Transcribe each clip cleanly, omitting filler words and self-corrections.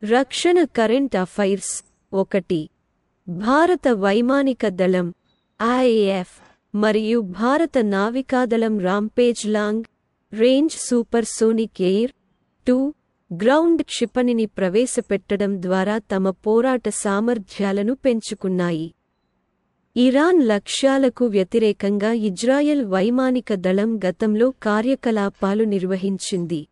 రక్షణ current affairs 1. భారత వైమానిక దళం ఐఏఎఫ్ మరియు భారత నావికాదళం rampage long range supersonic air 2 ground క్షిపణిని ప్రవేశపెట్టడం ద్వారా తమ పోరాట సామర్థ్యాలను పెంచుకున్నాయి. ఇరాన్ లక్ష్యాలకు వ్యతిరేకంగా ఇజ్రాయెల్ వైమానిక దళం గతంలో కార్యకలాపాలు నిర్వహించింది.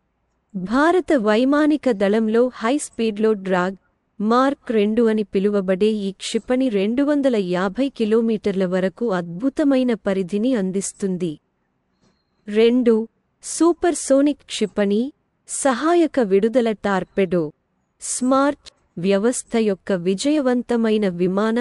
భారత వైమానిక దళంలో హైస్పీడ్లో డ్రాగ్ మార్క్ 2 అని పిలువబడే ఈ క్షిపణి 250 కిలోమీటర్ల వరకు అద్భుతమైన పరిధిని అందిస్తుంది. 2 సూపర్సోనిక్ క్షిపణి సహాయక విడుదల టార్పెడో స్మార్ట్ వ్యవస్థ యొక్క విజయవంతమైన విమాన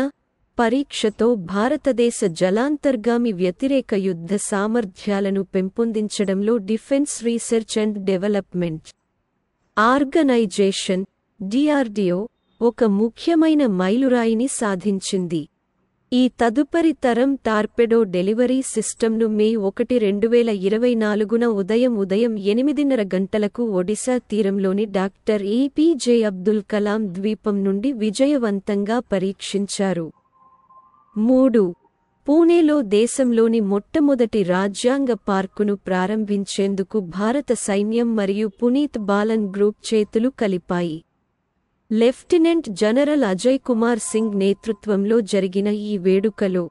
పరీక్షతో భారతదేశ జలాంతర్గామి వ్యతిరేక యుద్ధ సామర్థ్యాలను పెంపొందించడంలో defence research and development organisation DRDO ఒక ముఖ్యమైన మైలురాయిని సాధించింది. ఈ తదుపరి తరం టార్పెడో డెలివరీ సిస్టమ్ను మే 1, 2024న ఉదయం 8:30 గంటలకు ఒడిశా తీరంలోని డాక్టర్ ఏపీజే అబ్దుల్ కలాం ద్వీపం నుండి విజయవంతంగా పరీక్షించారు. 3 పూణేలో దేశంలోని మొట్టమొదటి రాజ్యాంగ పార్కును ప్రారంభించేందుకు భారత సైన్యం మరియు పునీత్ బాలన్ గ్రూప్ చేతులు కలిపాయి. లెఫ్టినెంట్ జనరల్ అజయ్ కుమార్ సింగ్ నేతృత్వంలో జరిగిన ఈ వేడుకలో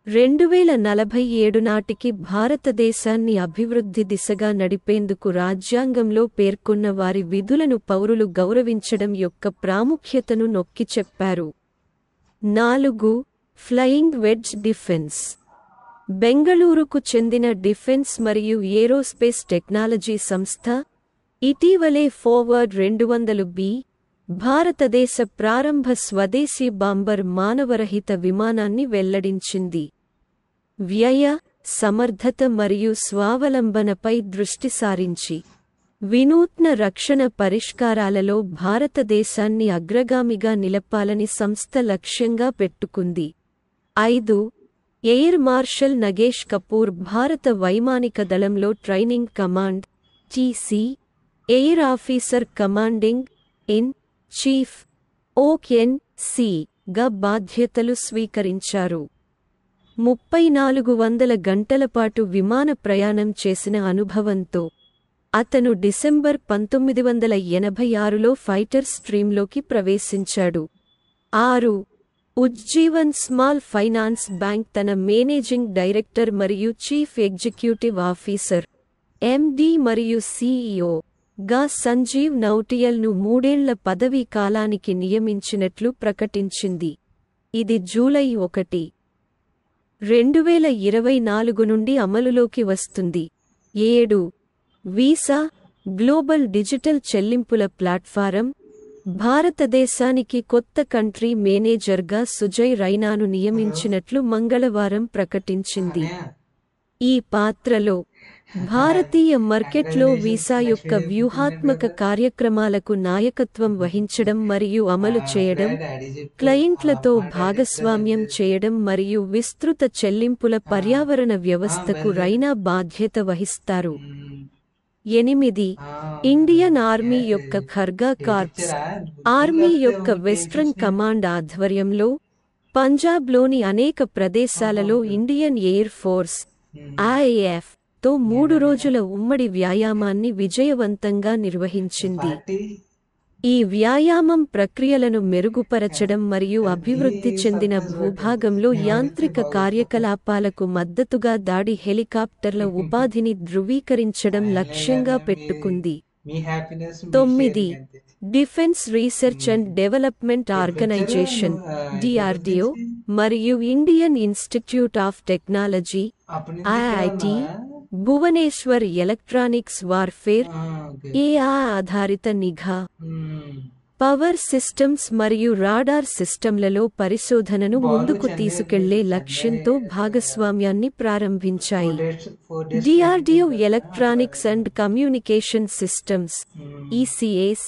2047 నాటికి భారతదేశాన్ని అభివృద్ధి దిశగా నడిపేందుకు రాజ్యాంగంలో పేర్కొన్న వారి విధులను పౌరులు గౌరవించడం యొక్క ప్రాముఖ్యతను నొక్కి చెప్పారు. 4 ఫ్లయింగ్ వెడ్జ్ డిఫెన్స్ బెంగళూరుకు చెందిన డిఫెన్స్ మరియు ఏరోస్పేస్ టెక్నాలజీ సంస్థ ఇటీవలే ఫార్వర్డ్ 200B భారతదేశ ప్రారంభ స్వదేశీ బాంబర్ మానవరహిత విమానాన్ని వెల్లడించింది. వ్యయ సమర్థత మరియు స్వావలంబనపై దృష్టి సారించి వినూత్న రక్షణ పరిష్కారాలలో భారతదేశాన్ని అగ్రగామిగా నిలపాలని సంస్థ లక్ష్యంగా పెట్టుకుంది. 5 ఎయిర్ మార్షల్ నగేష్ కపూర్ భారత వైమానిక దళంలో training command TC air officer commanding in chief OCNC గా బాధ్యతలు స్వీకరించారు. 3400 గంటలపాటు విమాన ప్రయాణం చేసిన అనుభవంతో అతను డిసెంబర్ 1986లో ఫైటర్ స్ట్రీమ్లోకి ప్రవేశించాడు. 6 ఉజ్జీవన్ స్మాల్ ఫైనాన్స్ బ్యాంక్ తన మేనేజింగ్ డైరెక్టర్ మరియు చీఫ్ ఎగ్జిక్యూటివ్ ఆఫీసర్ MD మరియు CEO గా సంజీవ్ నౌటియల్ను 3 ఏళ్ల పదవీ కాలానికి నియమించినట్లు ప్రకటించింది. ఇది జూలై 1, 2024 నుండి అమలులోకి వస్తుంది. 7 వీసా గ్లోబల్ డిజిటల్ చెల్లింపుల ప్లాట్ఫారం భారతదేశానికి కొత్త కంట్రీ మేనేజర్గా సుజయ్ రైనాను నియమించినట్లు మంగళవారం ప్రకటించింది. ఈ పాత్రలో భారతీయ మార్కెట్లో వీసా యొక్క వ్యూహాత్మక కార్యక్రమాలకు నాయకత్వం వహించడం మరియు అమలు చేయడం, క్లయింట్లతో భాగస్వామ్యం చేయడం మరియు విస్తృత చెల్లింపుల పర్యావరణ వ్యవస్థకు రైనా బాధ్యత వహిస్తారు. 8 ఇండియన్ ఆర్మీ యొక్క ఖర్గా కార్ప్స్ ఆర్మీ యొక్క వెస్ట్రన్ కమాండ్ ఆధ్వర్యంలో పంజాబ్లోని అనేక ప్రదేశాలలో ఇండియన్ ఎయిర్ ఫోర్స్ IAF తో 3 రోజుల ఉమ్మడి వ్యాయామాన్ని విజయవంతంగా నిర్వహించింది. ఈ వ్యాయామం ప్రక్రియలను మెరుగుపరచడం మరియు అభివృద్ధి చెందిన భూభాగంలో యాంత్రిక కార్యకలాపాలకు మద్దతుగా దాడి హెలికాప్టర్ల ఉపాధిని ధృవీకరించడం లక్ష్యంగా పెట్టుకుంది. 9 defence research and development organisation DRDO మరియు Indian institute of technology IIT Bhubaneswar electronics warfare AI ఆధారిత నిఘా పవర్ సిస్టమ్స్ మరియు రాడార్ సిస్టమ్లలో పరిశోధనను ముందుకు తీసుకెళ్లే లక్ష్యంతో భాగస్వామ్యాన్ని ప్రారంభించాయి. DRDO electronics and communication systems ECS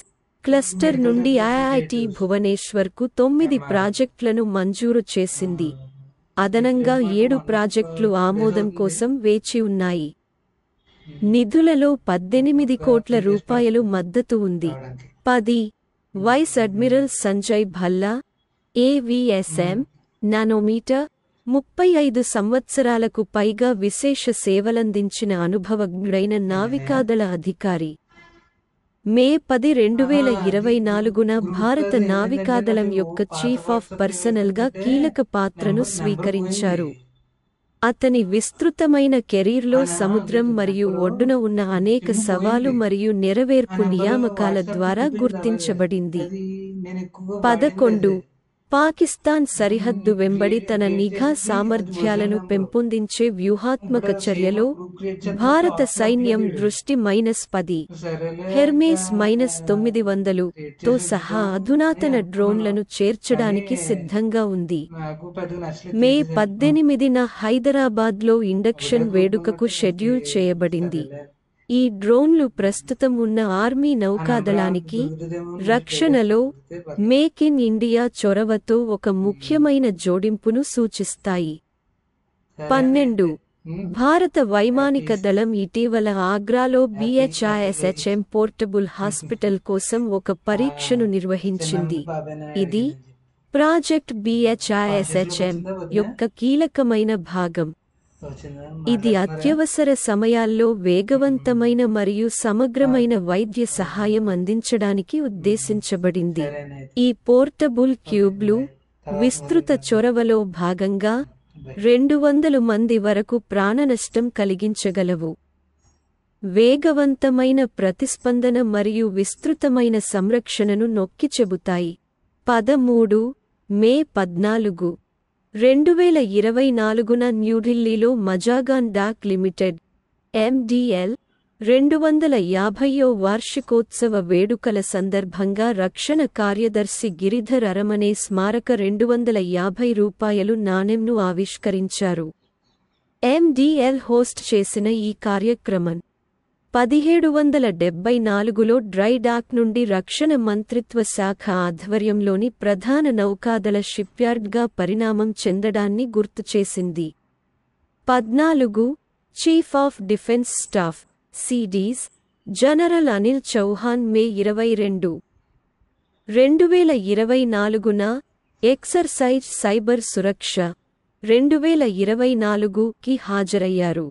cluster నుండి IIT భువనేశ్వర్కు 9 ప్రాజెక్టులను మంజూరు చేసింది. అదనంగా 7 ప్రాజెక్టులు ఆమోదం కోసం వేచి ఉన్నాయి. నిధులలో 18 కోట్ల రూపాయలు మద్దతు ఉంది. 10 vice admiral Sanjay Bhalla, AVSM, nanometre, 35 సంవత్సరాలకు పైగా విశేష సేవలందించిన అనుభవజ్ఞుడైన నావికాదళ అధికారి. మే 10, 2024న భారత నావికాదళం యొక్క చీఫ్ ఆఫ్ పర్సనల్గా కీలక పాత్రను స్వీకరించారు. అతని విస్తృతమైన కెరీర్లో సముద్రం మరియు ఒడ్డున ఉన్న అనేక సవాలు మరియు నెరవేర్పు నియామకాల ద్వారా గుర్తించబడింది. 11 పాకిస్తాన్ సరిహద్దు వెంబడి తన నిఘా సామర్థ్యాలను పెంపొందించే వ్యూహాత్మక చర్యలో భారత సైన్యం దృష్టి -10 హెర్మేస్ -900 తో సహా అధునాతన డ్రోన్లను చేర్చడానికి సిద్ధంగా ఉంది. మే 18న హైదరాబాద్లో ఇండక్షన్ వేడుకకు షెడ్యూల్ చేయబడింది. ఈ డ్రోన్లు ప్రస్తుతం ఉన్న ఆర్మీ నౌకాదళానికి రక్షణలో మేక్ ఇన్ ఇండియా చొరవతో ఒక ముఖ్యమైన జోడింపును సూచిస్తాయి. 12 భారత వైమానిక దళం ఇటీవల ఆగ్రాలో BHISHM పోర్టబుల్ హాస్పిటల్ కోసం ఒక పరీక్షను నిర్వహించింది. ఇది ప్రాజెక్ట్ BHISHM యొక్క కీలకమైన భాగం. ఇది అత్యవసర సమయాల్లో వేగవంతమైన మరియు సమగ్రమైన వైద్య సహాయం అందించడానికి ఉద్దేశించబడింది. ఈ పోర్టబుల్ క్యూబ్లు విస్తృత చొరవలో భాగంగా 200 మంది వరకు ప్రాణనష్టం కలిగించగలవు. వేగవంతమైన ప్రతిస్పందన మరియు విస్తృతమైన సంరక్షణను నొక్కి చెబుతాయి. 13 మే 14, 2024న న్యూఢిల్లీలో మజాగాన్ డాక్ లిమిటెడ్ MDL 250వ వార్షికోత్సవ వేడుకల సందర్భంగా రక్షణ కార్యదర్శి గిరిధర్ అరమనే స్మారక ₹250 నాణెంను ఆవిష్కరించారు. MDL హోస్ట్ చేసిన ఈ కార్యక్రమం 1774లో డ్రై డాక్ నుండి రక్షణ మంత్రిత్వ శాఖ ఆధ్వర్యంలోని ప్రధాన నౌకాదళ షిప్యార్డ్గా పరిణామం చెందడాన్ని గుర్తుచేసింది. 14 chief of defence staff CDS general Anil Chauhan May 22, 2024న ఎక్సర్సైజ్ సైబర్ సురక్ష 2024కి హాజరయ్యారు.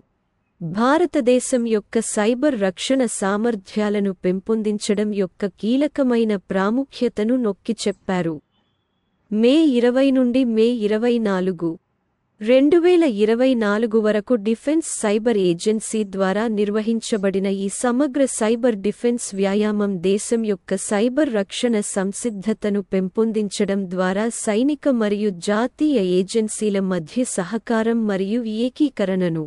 భారతదేశం యొక్క సైబర్ రక్షణ సామర్థ్యాలను పెంపొందించడం యొక్క కీలకమైన ప్రాముఖ్యతను నొక్కి చెప్పారు. మే 20 నుండి మే 24, 2024 వరకు డిఫెన్స్ సైబర్ ఏజెన్సీ ద్వారా నిర్వహించబడిన ఈ సమగ్ర సైబర్ డిఫెన్స్ వ్యాయామం దేశం యొక్క సైబర్ రక్షణ సంసిద్ధతను పెంపొందించడం ద్వారా సైనిక మరియు జాతీయ ఏజెన్సీల మధ్య సహకారం మరియు ఏకీకరణను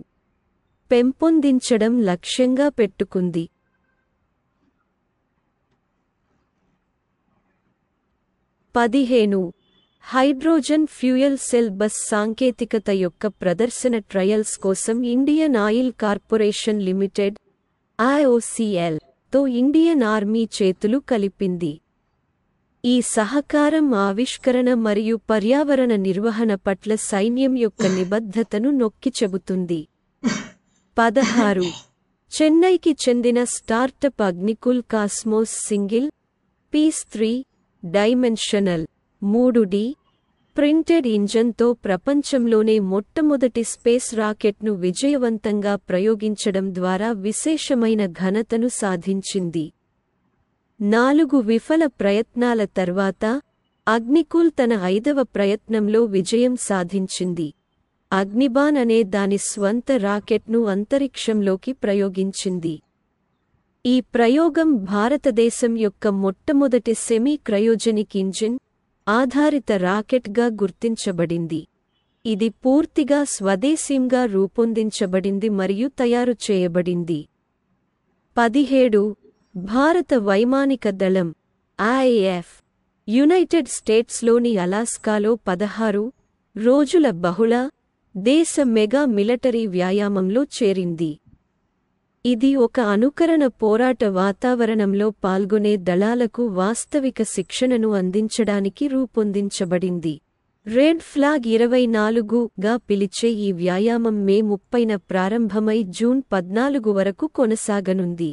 పెంపొందించడం లక్ష్యంగా పెట్టుకుంది. 15 హైడ్రోజన్ ఫ్యూయల్ సెల్ బస్ సాంకేతికత యొక్క ప్రదర్శన ట్రయల్స్ కోసం Indian oil corporation limited IOCL తో ఇండియన్ ఆర్మీ చేతులు కలిపింది. ఈ సహకారం ఆవిష్కరణ మరియు పర్యావరణ నిర్వహణ పట్ల సైన్యం యొక్క నిబద్ధతను నొక్కి చెబుతుంది. 16 చెన్నైకి చెందిన startup Agnikul Cosmos single piece 3 dimensional 3D printed ఇంజన్తో ప్రపంచంలోనే మొట్టమొదటి స్పేస్ రాకెట్ను విజయవంతంగా ప్రయోగించడం ద్వారా విశేషమైన ఘనతను సాధించింది. 4 విఫల ప్రయత్నాల తర్వాత అగ్నికుల్ తన 5వ ప్రయత్నంలో విజయం సాధించింది. అగ్నిబాన్ అనే దాని స్వంత రాకెట్ను అంతరిక్షంలోకి ప్రయోగించింది. ఈ ప్రయోగం భారతదేశం యొక్క మొట్టమొదటి సెమీ క్రయోజెనిక్ ఇంజిన్ ఆధారిత రాకెట్గా గుర్తించబడింది. ఇది పూర్తిగా స్వదేశీయంగా రూపొందించబడింది మరియు తయారు చేయబడింది. 17 భారత వైమానిక దళం IAF యునైటెడ్ స్టేట్స్లోని అలాస్కాలో 16 రోజుల బహుళ దేశ మెగా మిలిటరీ వ్యాయామంలో చేరింది. ఇది ఒక అనుకరణ పోరాట వాతావరణంలో పాల్గొనే దళాలకు వాస్తవిక శిక్షణను అందించడానికి రూపొందించబడింది. రెడ్ ఫ్లాగ్ 24గా పిలిచే ఈ వ్యాయామం మే 30న ప్రారంభమై జూన్ 14 వరకు కొనసాగనుంది.